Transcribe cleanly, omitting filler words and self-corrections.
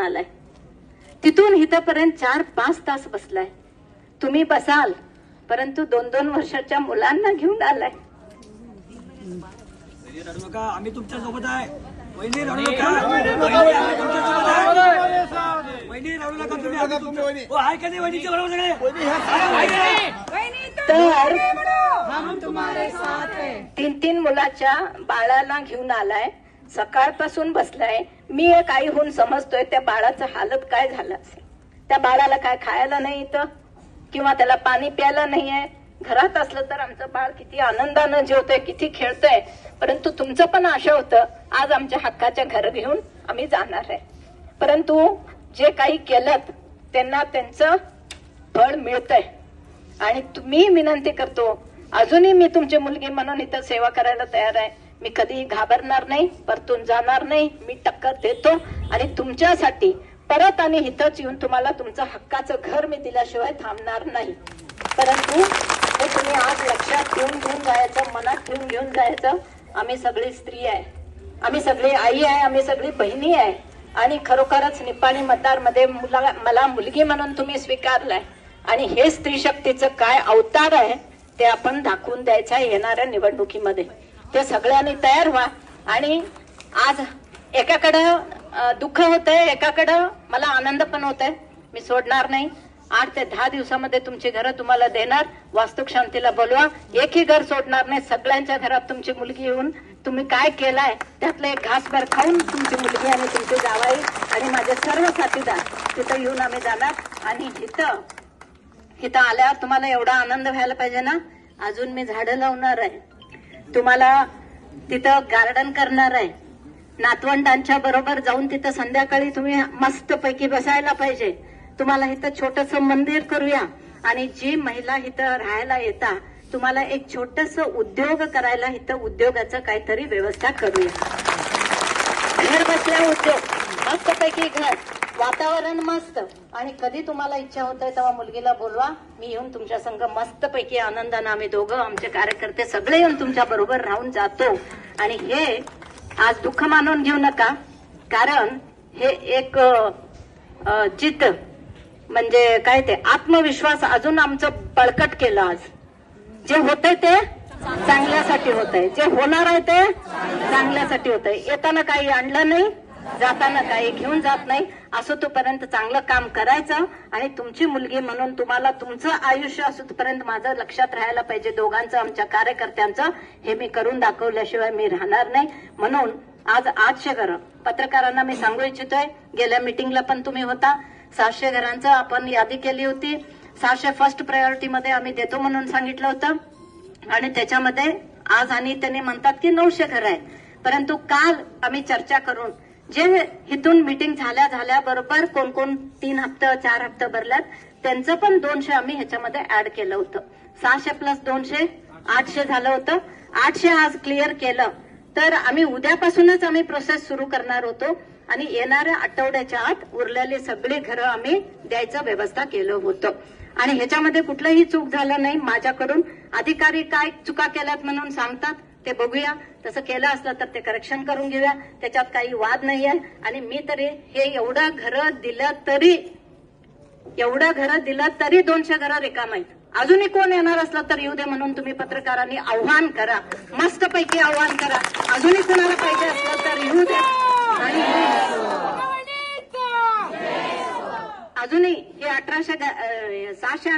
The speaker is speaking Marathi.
आलाय, तिथून इथपर्यंत 4-5 तास बसलाय. तुम्ही बसाल, परंतु 2-2 वर्षाच्या मुलांना घेऊन आलाय. रडू नका, आम्ही तुमच्या सोबत आहे. वहिनी रडू नका, आम्ही तुमच्या सोबत आहे. वहिनी रडू नका, तुम्ही आहे का नाही वहिनीच्या बरोबर सगळे? तर 3 मुलाच्या बाळाला घेऊन आलाय, सकाळपासून बसलाय. मी एक आई होऊन समजतोय त्या बाळाचं हालत काय झालं असेल. त्या बाळाला काय खायला नाही इथं, किंवा त्याला पाणी प्यायला नाहीये. घरात असलं तर आमचं बाळ किती आनंदानं जेवतंय, किती खेळतंय. परंतु तुमचं पण आशा होतं आज आमच्या हक्काच्या घर घेऊन आम्ही जाणार आहे. परंतु जे काही केलं त्यांना त्यांचं फळ मिळतंय. आणि तुम्ही विनंती करतो, अजूनही मी तुमची मुलगी म्हणून इथं सेवा करायला तयार आहे. मी कधी घाबरणार नाही, परतून जाणार नाही. मी टक्कर देतो आणि तुमच्यासाठी परत आणि इथंच येऊन तुम्हाला तुमचं हक्काचं घर मी दिल्याशिवाय थांबणार नाही. परंतु हे तुम्ही आज लक्षात घेऊन जायचं, मनात ठेवून घेऊन जायचं. आम्ही सगळी स्त्री आहे, आम्ही सगळी आई आहे, आम्ही सगळी बहिणी आहे. आणि खरोखरच निपाणी मतदारमध्ये मला मुलगी म्हणून तुम्ही स्वीकारलाय. आणि हे स्त्री शक्तीचं काय अवतार आहे ते आपण दाखवून द्यायचं आहे येणाऱ्या निवडणुकीमध्ये. ते सगळ्यांनी तयार व्हा. आणि आज एकाकडं दुःख होतंय, एकाकडं मला आनंद पण होतोय. मी सोडणार नाही. 8 ते 10 दिवसामध्ये तुमची घरं तुम्हाला देणार. वास्तुक शांतीला बोलवा, एकही घर सोडणार नाही. सगळ्यांच्या घरात तुमची मुलगी येऊन तुम्ही काय केलाय त्यातलं एक घासभर खाऊन तुमची मुलगी आणि तुमचे जावाई आणि माझे सर्व साथीदार तिथं येऊन आम्ही जाणार. आणि इथं आल्यावर तुम्हाला एवढा आनंद व्हायला पाहिजे ना. अजून मी झाडं लावणार आहे, तुम्हाला तिथं गार्डन करणार आहे. नातवंडांच्या बरोबर जाऊन तिथं संध्याकाळी तुम्ही मस्त पैकी बसायला पाहिजे. तुम्हाला इथं छोटस मंदिर करूया. आणि जी महिला इथं राहायला येता तुम्हाला एक छोटस उद्योग करायला इथं उद्योगाचं काहीतरी व्यवस्था करूया. घर बसल्या उद्योग, मस्त पैकी घर, वातावरण मस्त. आणि कधी तुम्हाला इच्छा होत आहे तेव्हा मुलगीला बोलवा, मी येऊन तुमच्या संग मस्त पैकी आनंदानं आम्ही दोघं आमचे कार्यकर्ते सगळे येऊन तुमच्या बरोबर राहून जातो. आणि हे आज दुःख मानून घेऊ नका, कारण हे एक जिद्द म्हणजे काय ते आत्मविश्वास अजून आमचं बळकट केलं. आज जे होतंय ते चांगल्यासाठी होतंय, जे होणार आहे ते चांगल्यासाठी होतंय. येताना काही आणलं नाही, जाताना काही घेऊन जात नाही. असो तोपर्यंत चांगलं काम करायचं. आणि तुमची मुलगी म्हणून तुम्हाला तुमचं आयुष्य असो तोपर्यंत माझं लक्षात राहायला पाहिजे, दोघांचं, आमच्या कार्यकर्त्यांचं. हे मी करून दाखवल्याशिवाय मी राहणार नाही. म्हणून आज 800 घरं पत्रकारांना मी सांगू इच्छितोय. गेल्या मिटिंगला पण तुम्ही होता. 700 घरांचं आपण यादी केली होती. 700 फर्स्ट प्रायोरिटी मध्ये आम्ही देतो म्हणून सांगितलं होतं. आणि त्याच्यामध्ये आज आणि त्यांनी म्हणतात की 900 घर आहे. परंतु काल आम्ही चर्चा करून जे इथून मिटिंग झाल्या बरोबर कोण 3 हप्ते 4 हप्ते भरल्यात त्यांचं पण 200 आम्ही ह्याच्यामध्ये ऍड केलं होतं. 600 प्लस 200 800 झालं होतं. 800 आज क्लिअर केलं तर आम्ही उद्यापासूनच आम्ही प्रोसेस सुरू करणार होतो. आणि येणाऱ्या आठवड्याच्या आत उरलेली सगळी घरं आम्ही द्यायचं व्यवस्था केलं होतं. आणि ह्याच्यामध्ये कुठलंही चूक झालं नाही माझ्याकडून. अधिकारी काय चुका केल्यात म्हणून सांगतात ते बघूया. तसं केलं असलं तर ते करेक्शन करून घेऊया, त्याच्यात काही वाद नाहीये. आणि मी तरी हे एवढं घरं दिलं तरी 200 घरं रिकाम आहेत. अजूनही कोण येणार असलं तर येऊ दे म्हणून तुम्ही पत्रकारांनी आव्हान करा, मस्तपैकी आव्हान करा. अजूनही कोणाला पाहिजे असलं तर येऊ दे. आणि अजूनही हे 600